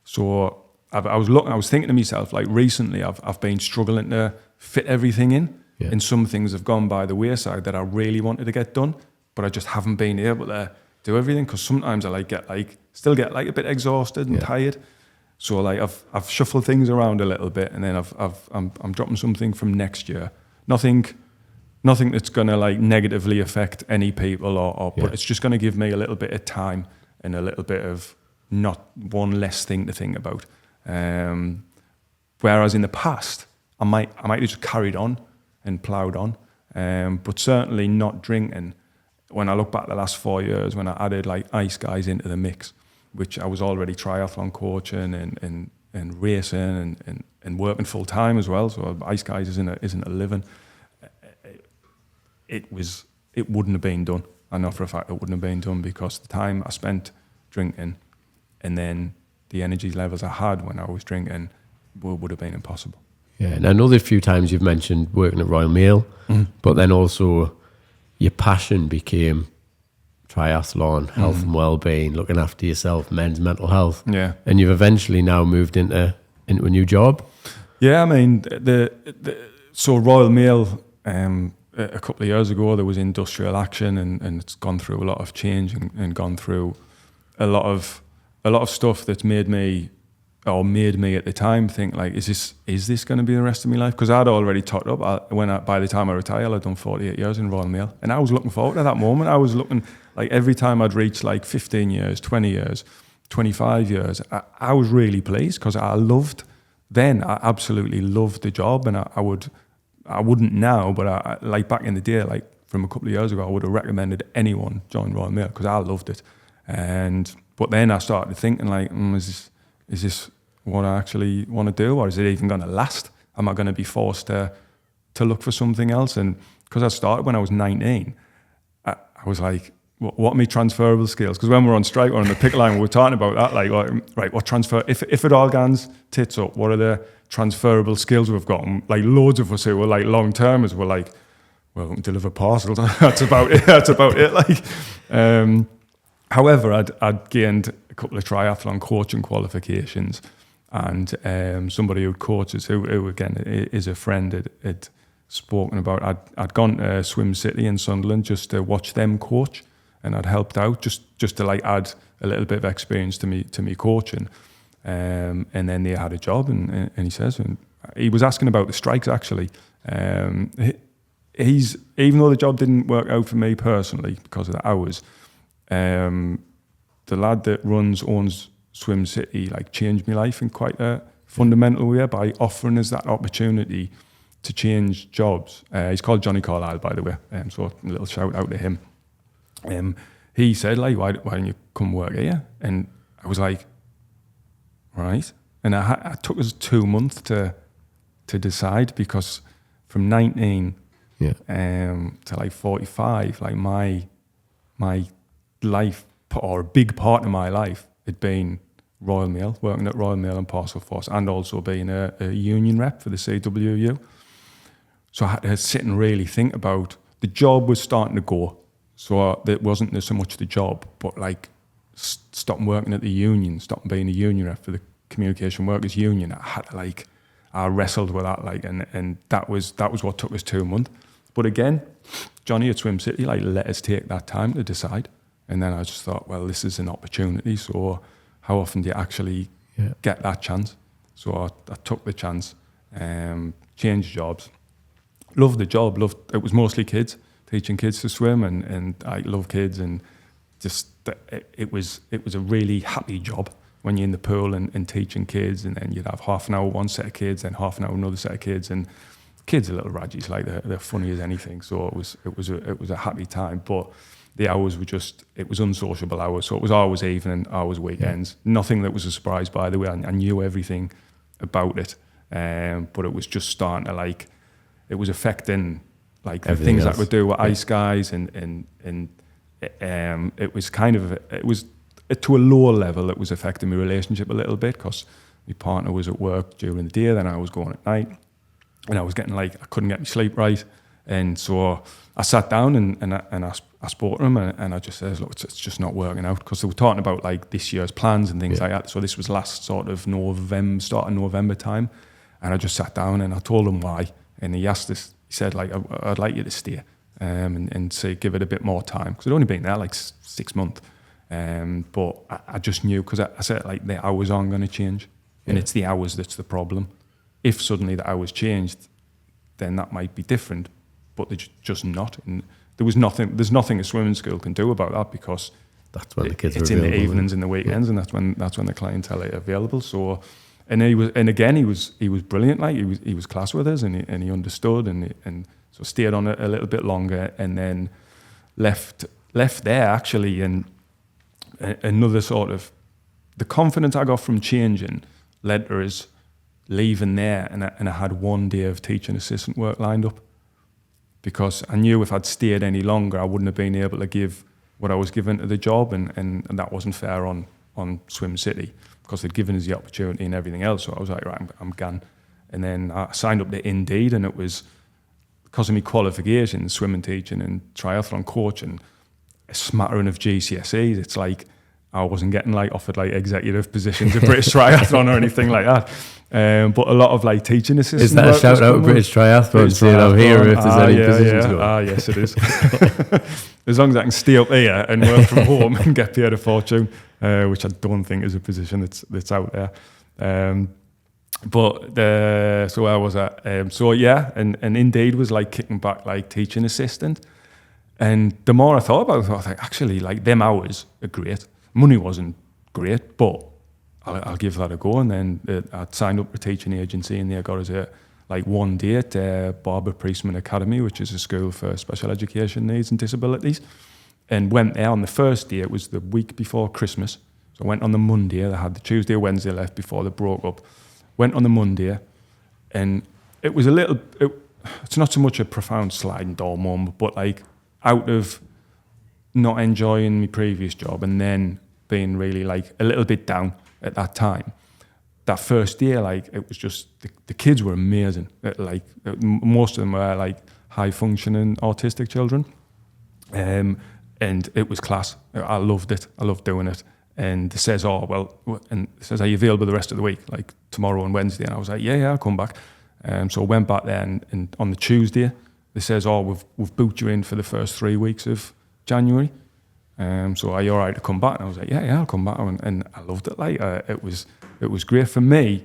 So I was thinking to myself, like recently, I've been struggling to fit everything in. Yeah. And some things have gone by the wayside that I really wanted to get done, but I just haven't been able to do everything, because sometimes I still get a bit exhausted and tired. So like I've shuffled things around a little bit, and then I'm dropping something from next year. Nothing that's gonna like negatively affect any people but it's just gonna give me a little bit of time and a little bit of not one less thing to think about. Whereas in the past, I might have just carried on and ploughed on, but certainly not drinking. When I look back the last 4 years, when I added like Iceguys into the mix, which I was already triathlon coaching and racing and working full time as well. So Iceguys isn't a living. It wouldn't have been done. I know for a fact it wouldn't have been done, because the time I spent drinking and then the energy levels I had when I was drinking would have been impossible. Yeah, and I know that a few times you've mentioned working at Royal Mail, but then also your passion became triathlon, health and well-being, looking after yourself, men's mental health. Yeah. And you've eventually now moved into a new job. Yeah, I mean, so Royal Mail, a couple of years ago, there was industrial action, and it's gone through a lot of change and gone through a lot of stuff that's made me at the time think like, is this going to be the rest of my life? Because I'd already totted up. By the time I retired, I'd done 48 years in Royal Mail, and I was looking forward to that moment. I was looking like every time I'd reach like 15 years, 20 years, 25 years, I was really pleased, because I absolutely loved the job, and I would I wouldn't now, but like back in the day, like from a couple of years ago, I would have recommended anyone join Royal Mail because I loved it. But then I started thinking like, is this what I actually want to do, or is it even going to last? Am I going to be forced to look for something else? And because I started when I was 19, I was like, what are my transferable skills? Because when we were on strike or on the pick line, we were talking about that, like, right, what transfer, if it all guns tits up, what are the transferable skills we've got? And like loads of us who were like long-termers were like, well, we can deliver parcels. That's about it. That's about it. Like, however, I'd gained a couple of triathlon coaching qualifications, and somebody who coaches, who again is a friend, had spoken about. I'd gone to Swim City in Sunderland just to watch them coach, and I'd helped out just to like add a little bit of experience to me coaching. And then they had a job, and he says, and he was asking about the strikes actually. He's, even though the job didn't work out for me personally because of the hours, the lad that owns Swim City like changed my life in quite a fundamental way by offering us that opportunity to change jobs. He's called Johnny Carlisle, by the way, so a little shout out to him. He said, like, why don't you come work here? And I was like, right. And it took us 2 months to decide, because from 19 to like 45, like my life, or a big part of my life, had been Royal Mail, working at Royal Mail and Parcel Force, and also being a union rep for the CWU. So I had to sit and really think about, the job was starting to go. So it wasn't so much the job, but like stopping working at the union, stopping being a union rep for the Communication Workers Union. I wrestled with that, like, and that was what took us 2 months. But again, Johnny at Swim City, like, let us take that time to decide. And then I just thought, well, this is an opportunity. So how often do you actually get that chance? So I took the chance, changed jobs. Loved the job. It was mostly kids, teaching kids to swim, and I love kids, and just it was a really happy job when you're in the pool and teaching kids, and then you'd have half an hour one set of kids, then half an hour another set of kids, and kids are little radgies, like they're funny as anything. So it was a happy time, but the hours were it was unsociable hours. So it was always evening, always weekends. Nothing that was a surprise, by the way. I knew everything about it, but it was just starting to, like, it was affecting like the things else that we do with Iceguys, and it was kind of, it was to a lower level. It was affecting my relationship a little bit, because my partner was at work during the day, then I was going at night, and I was getting, like, I couldn't get my sleep right. And so I sat down and I spoke to him, and I just said, look, it's just not working out, because they were talking about like this year's plans and things like that. So this was last sort of start of November time, and I just sat down and I told him why, and he said, like, I'd like you to stay and say, give it a bit more time, because I'd only been there like 6 months. But I just knew, because I said, like, the hours aren't going to change, and it's the hours that's the problem. If suddenly the hours changed, then that might be different, but they're just not. And there's nothing a swimming school can do about that, because that's when the kids it's are available, in the evenings and the weekends, and that's when the clientele are available. So, and he was brilliant. Like, he was class with us, and he understood, and so stayed on a little bit longer, and then left there actually. And another sort of, the confidence I got from changing led to us leaving there, and I had 1 day of teaching assistant work lined up, because I knew if I'd stayed any longer, I wouldn't have been able to give what I was given to the job, and that wasn't fair on Swim City, because they'd given us the opportunity and everything else. So I was like, right, I'm gone. And then I signed up to Indeed, and it was because of my qualifications, swimming teaching and triathlon coaching, a smattering of GCSEs. It's like I wasn't getting, like, offered like executive positions at British Triathlon or anything like that. But a lot of, like, teaching assistants. Is that a shout out to British Triathlon? Saying I'm here if there's any positions going. Yes, it is. As long as I can stay up here and work from home and get paid a fortune, which I don't think is a position that's out there. So where was I? And Indeed was like kicking back, like, teaching assistant. And the more I thought about it, I thought, like, actually, like, them hours are great. Money wasn't great, but I'll give that a go. And then I'd signed up for a teaching agency, and they got us like one day at Barbara Priestman Academy, which is a school for special education needs and disabilities, and went there on the first day. It was the week before Christmas. So I went on the Monday. They had the Tuesday or Wednesday left before they broke up. Went on the Monday, and it was it's not so much a profound sliding door moment, but like out of not enjoying my previous job and then being really like a little bit down at that time. That first year, like it was just, the kids were amazing. Most of them were like high functioning autistic children. And it was class. I loved it. I loved doing it. And it says, are you available the rest of the week? Like tomorrow and Wednesday. And I was like, yeah, I'll come back. So I went back there and on the Tuesday, they says, we've booked you in for the first 3 weeks of January. So are you all right to come back? And I was like, yeah, I'll come back. And I loved it. Like it was great for me,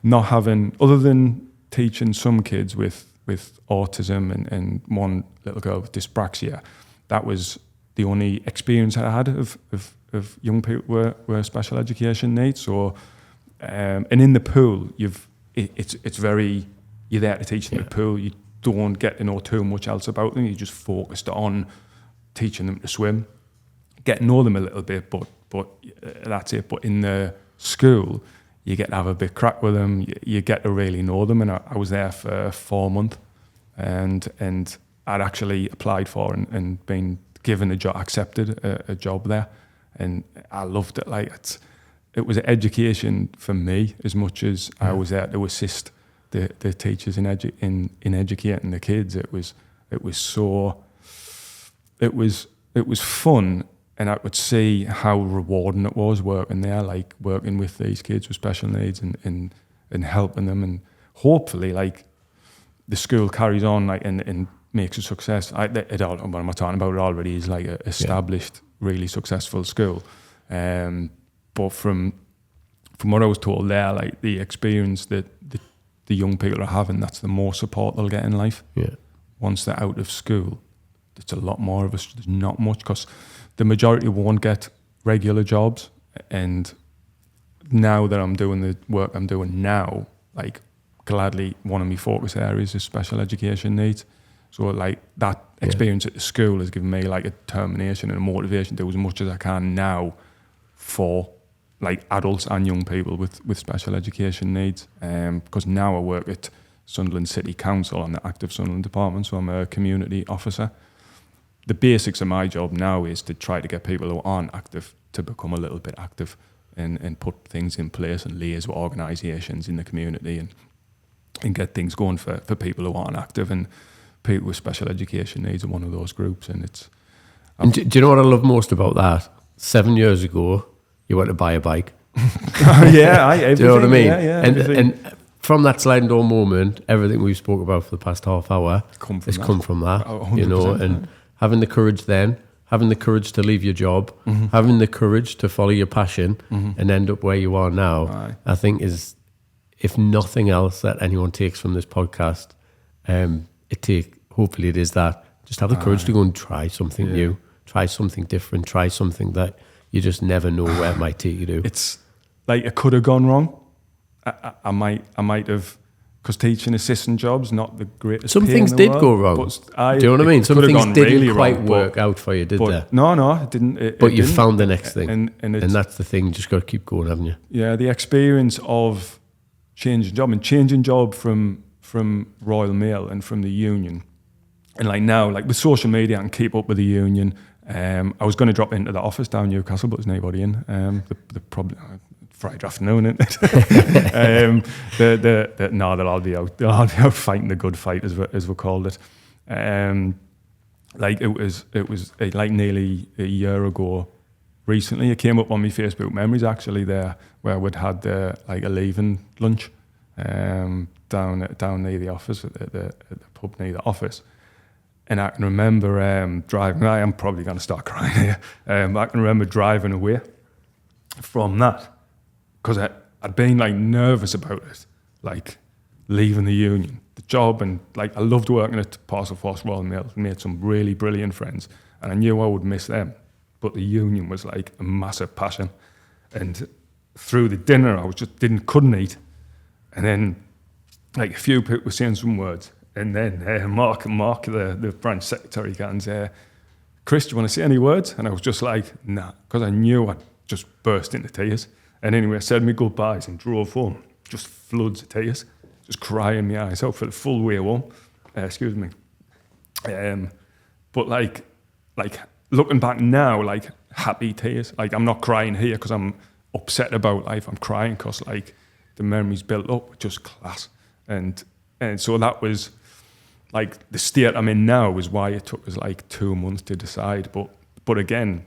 not having, other than teaching some kids with autism and one little girl with dyspraxia. That was the only experience I had of young people with special education needs. So, and in the pool, it's very, you're there to teach them the pool. You don't get to know too much else about them. You're just focused on teaching them to swim, get to know them a little bit, but that's it. But in the school, you get to have a bit crack with them. You get to really know them. And I was there for 4 months, and I'd actually applied for and been given a job, accepted a job there, and I loved it. Like it was education for me as much as I was there to assist the teachers in educating the kids. It was fun, and I could see how rewarding it was working there, like working with these kids with special needs and helping them, and hopefully like the school carries on like and makes a success. What am I talking about? It already is like an established, really successful school. But from what I was told there, like the experience that the young people are having, that's the more support they'll get in life. Yeah. Once they're out of school, it's a lot more of us. There's not much, because the majority won't get regular jobs. And now that I'm doing the work I'm doing now, like gladly one of my focus areas is special education needs. So like that experience at the school has given me like a determination and a motivation to do as much as I can now for like adults and young people with special education needs. Because now I work at Sunderland City Council on the Active Sunderland Department, so I'm a community officer. The basics of my job now is to try to get people who aren't active to become a little bit active and put things in place and liaise with organisations in the community and get things going for people who aren't active. And people with special education needs are one of those groups. And it's... And do you know what I love most about that? 7 years ago, you went to buy a bike. Do you know what I mean? Yeah, and from that sliding door moment, everything we've spoke about for the past half hour has come from that. 100%, you know, and having the courage then, having the courage to leave your job, having the courage to follow your passion and end up where you are now, I think is, if nothing else that anyone takes from this podcast, hopefully it is that. Just have the courage to go and try something new, try something different, try something that you just never know where it might take you to. It's like it could have gone wrong. I might have, because teaching assistant jobs not the greatest. Some things did go wrong. Do you know what I mean? Some things didn't really quite work out for you, did they? No, it didn't. But you found the next thing, and that's the thing. You just got to keep going, haven't you? Yeah, the experience of changing job from Royal Mail and from the union, and like now, like with social media, I can keep up with the union. I was going to drop into the office down Newcastle, but there's nobody in. The problem. Friday afternoon, isn't it? They'll all be out. They'll all be out fighting the good fight, as we called it. Like it was like nearly a year ago. Recently, it came up on my Facebook memories actually there, where we'd had like a leaving lunch down near the office at the pub near the office. And I can remember driving. I am probably going to start crying here. I can remember driving away from that. Because I'd been like nervous about it, like leaving the union, the job, and like I loved working at Parcel Force Royal Mail. Made some really brilliant friends, and I knew I would miss them. But the union was like a massive passion, and through the dinner I was just couldn't eat, and then like a few people were saying some words, and then Mark, the branch secretary, goes, Chris, do you want to say any words? And I was just like, nah, because I knew I'd just burst into tears. And anyway, I said my goodbyes and drove home, just floods of tears, just crying my eyes out for the full way home. Excuse me. But like looking back now, like happy tears. Like I'm not crying here because I'm upset about life. I'm crying because like the memories built up were just class. And so that was like the state I'm in now is why it took us like 2 months to decide. But again,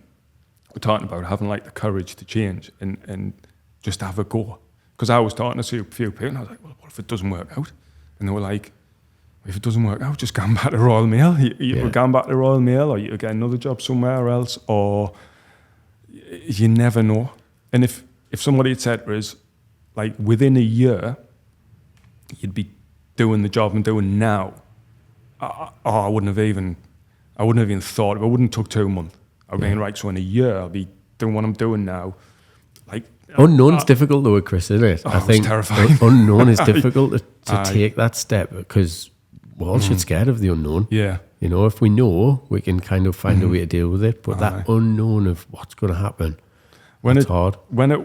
we're talking about having like the courage to change and just have a go. Because I was talking to a few people and I was like, well, what if it doesn't work out? And they were like, if it doesn't work out, just go back to Royal Mail. You're going back to Royal Mail, or you get another job somewhere else, or you never know. And if somebody had said to us, like within a year, you'd be doing the job I'm doing now, I wouldn't have even thought of it. It wouldn't have took 2 months. I'd been right, so in a year, I'll be doing what I'm doing now. Like unknown's difficult though, Chris, isn't it? I think terrifying. Unknown is difficult to take that step because we're all shit scared of the unknown. Yeah. You know, if we know, we can kind of find a way to deal with it. But that unknown of what's going to happen, it's hard. When it,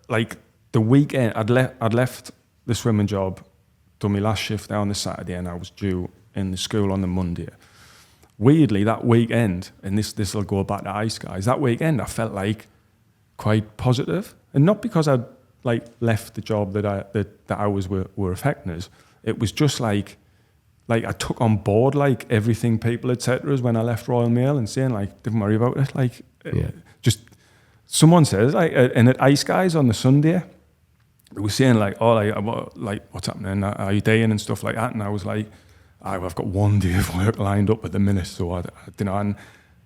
like the weekend, I'd left the swimming job, done my last shift there on the Saturday, and I was due in the school on the Monday. Weirdly, that weekend, and this will go back to Iceguys, that weekend I felt like quite positive, and not because I'd like left the job that hours were affecting us. It was just like I took on board like everything people had said to us when I left Royal Mail and saying like, don't worry about it. Like, just someone says like, and at Iceguys on the Sunday, they were saying like, oh, like what's happening? Are you doing and stuff like that? And I was like, I've got 1 day of work lined up at the minute, so I don't know. And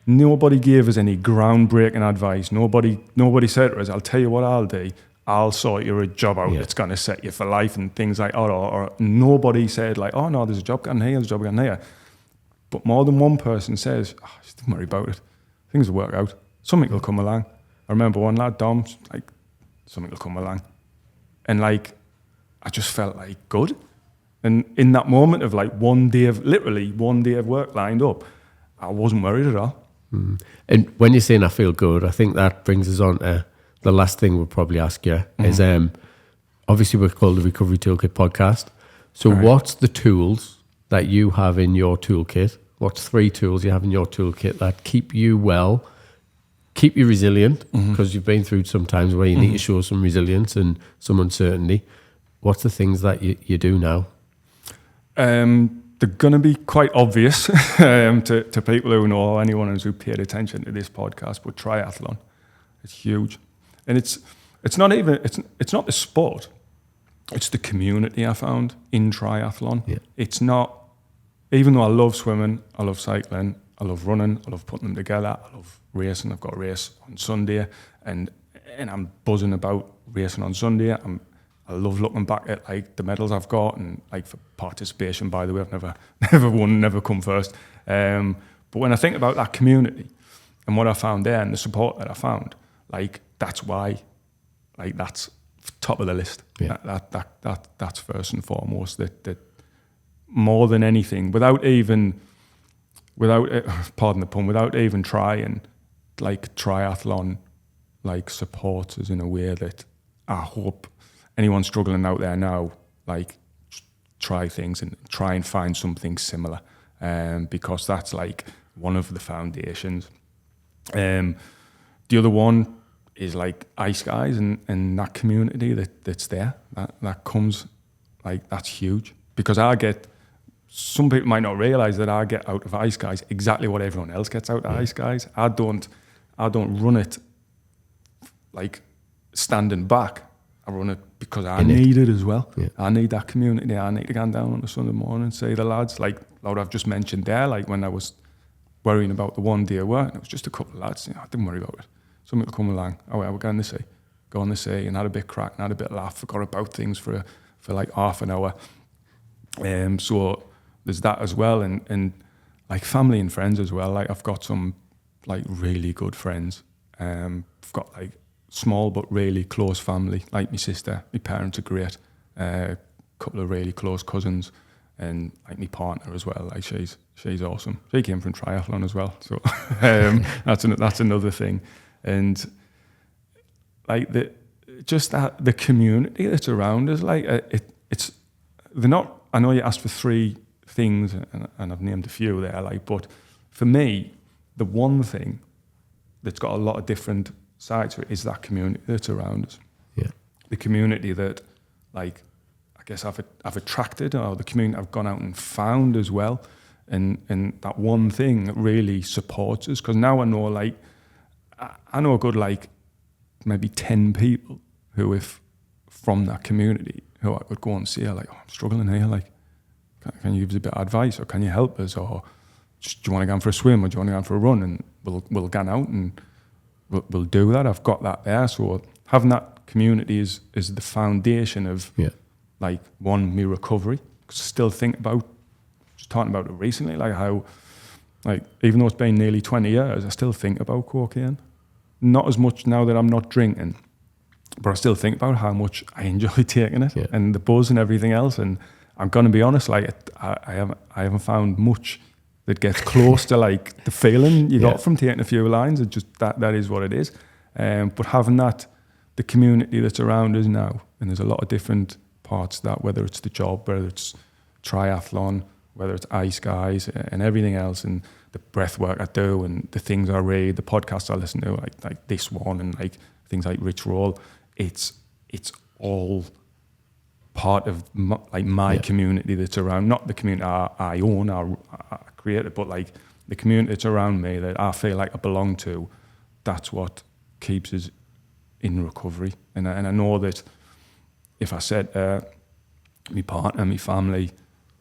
nobody gave us any groundbreaking advice. Nobody said to us, I'll tell you what I'll do. I'll sort you a job out that's going to set you for life and things like that. Or nobody said like, oh no, there's a job getting here, there's a job getting here. But more than one person says, just don't worry about it. Things will work out. Something will come along. I remember one lad, Dom, like, something will come along. And like, I just felt like good. And in that moment of like literally 1 day of work lined up, I wasn't worried at all. And when you're saying I feel good, I think that brings us on to the last thing we'll probably ask you is, obviously we're called the Recovery Toolkit podcast. So what's the tools that you have in your toolkit? What's 3 tools you have in your toolkit that keep you well, keep you resilient, because you've been through some times where you need to show some resilience and some uncertainty. What's the things that you do now? They're going to be quite obvious to people who know, anyone who's paid attention to this podcast, but triathlon. It's huge. And it's not the sport, it's the community I found in triathlon. Yeah. It's not, even though I love swimming, I love cycling, I love running, I love putting them together, I love racing. I've got a race on Sunday and I'm buzzing about racing on Sunday. I love looking back at like the medals I've got and like for participation, by the way, I've never won, never come first. But when I think about that community and what I found there and the support that I found, like that's why, like that's top of the list. Yeah. That's first and foremost. That more than anything, without even trying, like triathlon, like supports us in a way that I hope anyone struggling out there now, like try things and try and find something similar, because that's like one of the foundations. The other one is like Iceguys and that community that's there. That comes, like that's huge, because some people might not realise that I get out of Iceguys exactly what everyone else gets out of Iceguys. I don't run it like standing back. I run it because I need it as well. Yeah. I need that community. I need to go down on a Sunday morning and say the lads, like I've just mentioned there, like when I was worrying about the 1 day of work, and it was just a couple of lads, I didn't worry about it. Something will come along. Oh, yeah, we're going to sea. Go on the sea and had a bit crack and had a bit laugh, forgot about things for like half an hour. So there's that as well, and like family and friends as well. Like I've got some like really good friends. I've got like small but really close family, like my sister. My parents are great. couple of really close cousins, and like my partner as well. Like she's awesome. She came from triathlon as well, so that's another thing. And like the community that's around us, like they're not. I know you asked for 3 things, and I've named a few there. Like, but for me, the one thing that's got a lot of different sides to it is that community that's around us. Yeah, the community that, like, I guess I've attracted, or the community I've gone out and found as well, and that one thing that really supports us. Because now I know, like, I know a good, like, maybe 10 people who, if from that community, who I could go and see, like, oh, I'm struggling here, like, can you give us a bit of advice, or can you help us, or do you want to go for a swim, or do you want to go for a run, and we'll go out and we'll do that. I've got that there. So having that community is the foundation of, like, one, me recovery. Still think about, just talking about it recently, like how, like, even though it's been nearly 20 years, I still think about cocaine. Not as much now that I'm not drinking, but I still think about how much I enjoy taking it, and the buzz and everything else. And I'm going to be honest, like, I haven't found much that gets close to, like, the feeling you got from taking a few lines. It just, that is what it is. But having that, the community that's around us now, and there's a lot of different parts of that, whether it's the job, whether it's triathlon, whether it's Iceguys and everything else, and the breath work I do, and the things I read, the podcasts I listen to, like this one, and like things like Rich Roll, it's all part of my community that's around, not the community I own, I created, but like the community that's around me that I feel like I belong to. That's what keeps us in recovery. And I know that if I said my partner, my family,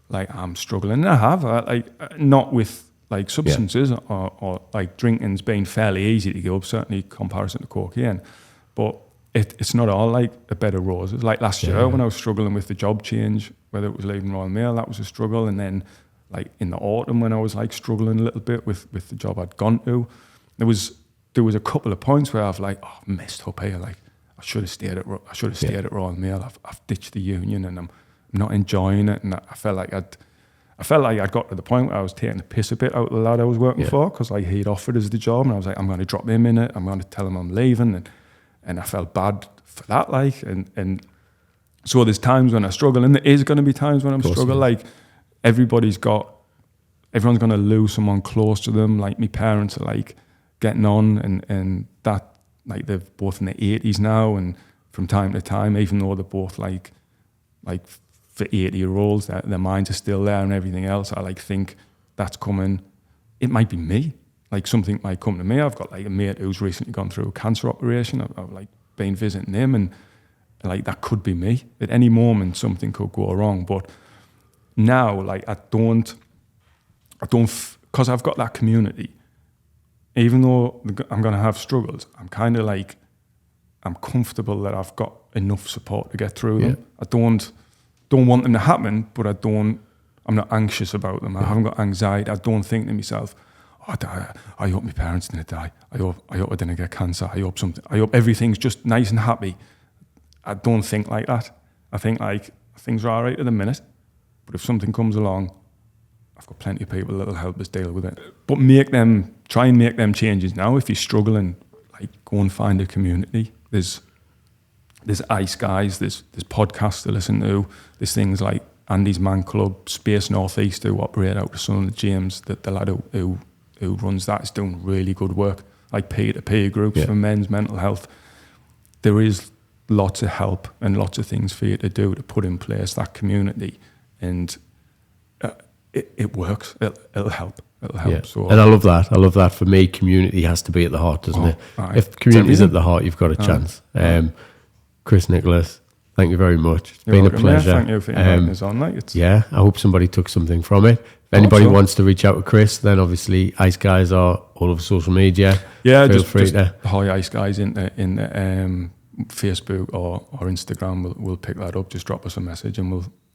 like, I'm struggling, and I have, like, not with like substances or like drinking's been fairly easy to give up, certainly in comparison to cocaine, but it's not all like a bed of roses. Like last year when I was struggling with the job change, whether it was leaving Royal Mail, that was a struggle. And then like in the autumn when I was like struggling a little bit with the job I'd gone to, there was a couple of points where I've like, oh, I messed up here. Like I should have stayed at Royal Mail. I've ditched the union and I'm not enjoying it. And I felt like I'd got to the point where I was taking the piss a bit out of the lad I was working for, because like he'd offered us the job, and I was like, I'm going to drop him in it. I'm going to tell him I'm leaving, and I felt bad for that. Like, and so there's times when I struggle, and there is going to be times when I'm struggling. Like everyone's going to lose someone close to them. Like my parents are like getting on, and that, like, they're both in their 80s now, and from time to time, even though they're both like for 80-year-olds, their minds are still there and everything else, I like think that's coming. It might be me. Like something might come to me. I've got like a mate who's recently gone through a cancer operation. I've like been visiting him, and like that could be me. At any moment, something could go wrong. But now, like I don't, because I've got that community. Even though I'm going to have struggles, I'm kind of like, I'm comfortable that I've got enough support to get through them. I don't want them to happen, but I'm not anxious about them. I haven't got anxiety. I don't think to myself, oh, I hope my parents didn't die. I hope I didn't get cancer. I hope everything's just nice and happy. I don't think like that. I think like things are all right at the minute, but if something comes along, I've got plenty of people that'll help us deal with it. But try and make them changes now. If you're struggling, like, go and find a community. There's Iceguys, there's podcasts to listen to, there's things like Andy's Man Club, Space Northeast, who operate out of Son of James, the lad who runs that is doing really good work, like peer-to-peer groups for men's mental health. There is lots of help and lots of things for you to do to put in place that community, and it works. It'll help. Yeah. So, and I love that. For me, community has to be at the heart, doesn't it? Aye. If community's at the heart, you've got a chance. Chris Nicholas, thank you very much. It's been a pleasure. Thank you for inviting us on. I hope somebody took something from it. If anybody wants to reach out to Chris, then obviously Iceguys are all over social media. Yeah, feel just free to hi Iceguys in Facebook or Instagram. We'll pick that up. Just drop us a message and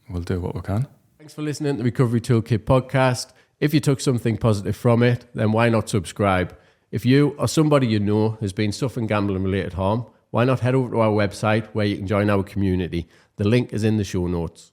we'll do what we can. Thanks for listening to the Recovery Toolkit podcast. If you took something positive from it, then why not subscribe? If you or somebody you know has been suffering gambling-related harm, why not head over to our website where you can join our community? The link is in the show notes.